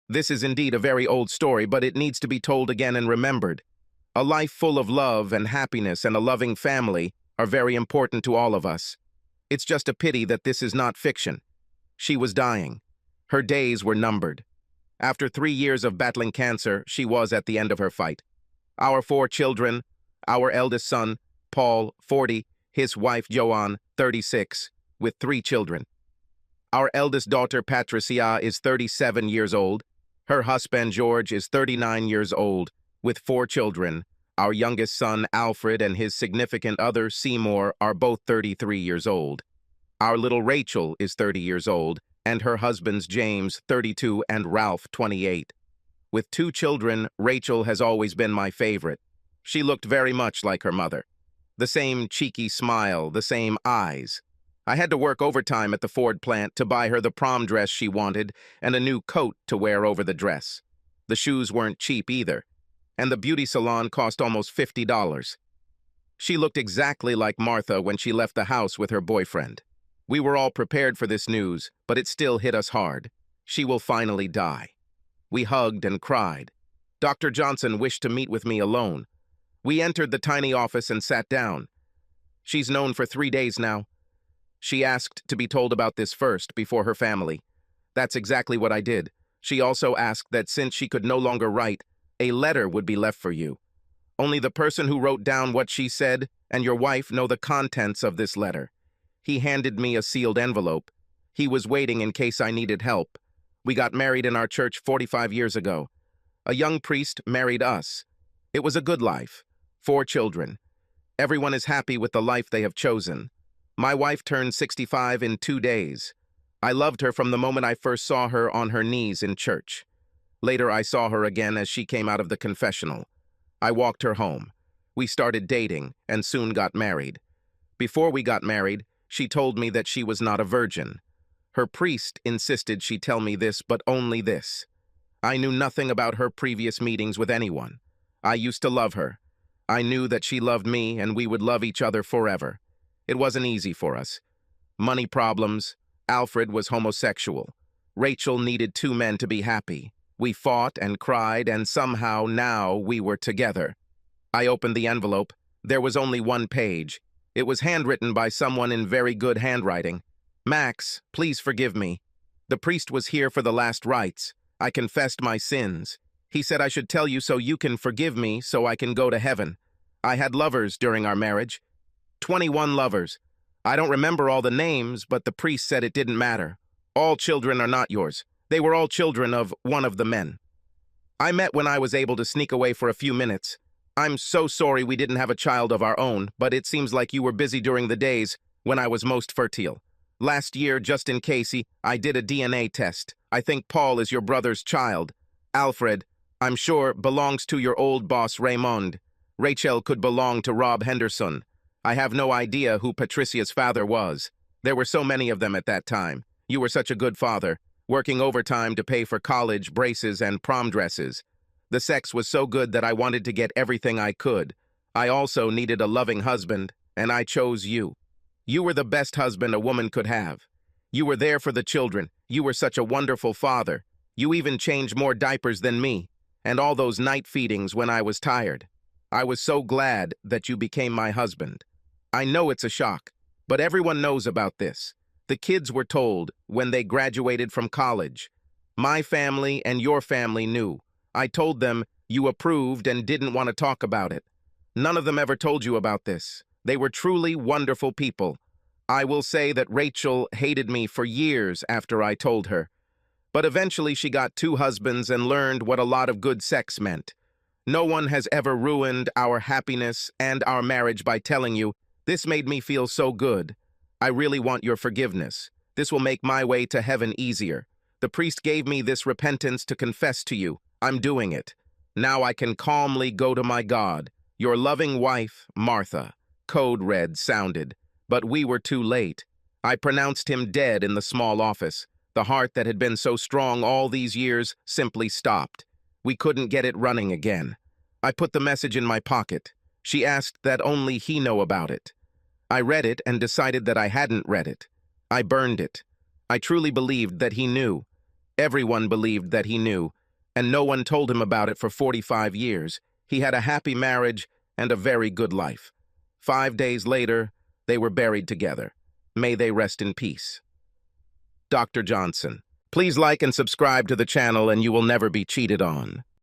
This is indeed a very old story, but it needs to be told again and remembered. A life full of love and happiness and a loving family are very important to all of us. It's just a pity that this is not fiction. She was dying. Her days were numbered. After 3 years of battling cancer, she was at the end of her fight. Our 4 children, our eldest son, Paul, 40, his wife, Joanne, 36, with 3 children. Our eldest daughter, Patricia, is 37 years old. Her husband, George, is 39 years old, with 4 children. Our youngest son, Alfred, and his significant other, Seymour, are both 33 years old. Our little Rachel is 30 years old, and her husbands, James, 32, and Ralph, 28. With 2 children, Rachel has always been my favorite. She looked very much like her mother. The same cheeky smile, the same eyes. I had to work overtime at the Ford plant to buy her the prom dress she wanted and a new coat to wear over the dress. The shoes weren't cheap either, and the beauty salon cost almost $50. She looked exactly like Martha when she left the house with her boyfriend. We were all prepared for this news, but it still hit us hard. She will finally die. We hugged and cried. Dr. Johnson wished to meet with me alone. We entered the tiny office and sat down. She's known for 3 days now. She asked to be told about this first, before her family. That's exactly what I did. She also asked that since she could no longer write, a letter would be left for you. Only the person who wrote down what she said and your wife know the contents of this letter. He handed me a sealed envelope. He was waiting in case I needed help. We got married in our church 45 years ago. A young priest married us. It was a good life. 4 children. Everyone is happy with the life they have chosen. My wife turned 65 in 2 days. I loved her from the moment I first saw her on her knees in church. Later, I saw her again as she came out of the confessional. I walked her home. We started dating and soon got married. Before we got married, she told me that she was not a virgin. Her priest insisted she tell me this, but only this. I knew nothing about her previous meetings with anyone. I used to love her. I knew that she loved me and we would love each other forever. It wasn't easy for us. Money problems. Alfred was homosexual. Rachel needed 2 men to be happy. We fought and cried, and somehow now we were together. I opened the envelope. There was only 1 page. It was handwritten by someone in very good handwriting. Max, please forgive me. The priest was here for the last rites. I confessed my sins. He said I should tell you so you can forgive me so I can go to heaven. I had lovers during our marriage. 21 lovers. I don't remember all the names, but the priest said it didn't matter. All children are not yours. They were all children of one of the men. I met when I was able to sneak away for a few minutes. I'm so sorry we didn't have a child of our own, but it seems like you were busy during the days when I was most fertile. Last year, just in case, I did a DNA test. I think Paul is your brother's child. Alfred, I'm sure, belongs to your old boss Raymond. Rachel could belong to Rob Henderson. I have no idea who Patricia's father was. There were so many of them at that time. You were such a good father, working overtime to pay for college, braces, and prom dresses. The sex was so good that I wanted to get everything I could. I also needed a loving husband, and I chose you. You were the best husband a woman could have. You were there for the children. You were such a wonderful father. You even changed more diapers than me, and all those night feedings when I was tired. I was so glad that you became my husband. I know it's a shock, but everyone knows about this. The kids were told when they graduated from college. My family and your family knew. I told them you approved and didn't want to talk about it. None of them ever told you about this. They were truly wonderful people. I will say that Rachel hated me for years after I told her. But eventually she got 2 husbands and learned what a lot of good sex meant. No one has ever ruined our happiness and our marriage by telling you, this made me feel so good. I really want your forgiveness. This will make my way to heaven easier. The priest gave me this repentance to confess to you. I'm doing it. Now I can calmly go to my God. Your loving wife, Martha. Code red sounded, but we were too late. I pronounced him dead in the small office. The heart that had been so strong all these years simply stopped. We couldn't get it running again. I put the message in my pocket. She asked that only he know about it. I read it and decided that I hadn't read it. I burned it. I truly believed that he knew. Everyone believed that he knew, and no one told him about it for 45 years. He had a happy marriage and a very good life. 5 days later, they were buried together. May they rest in peace. Dr. Johnson. Please like and subscribe to the channel and you will never be cheated on.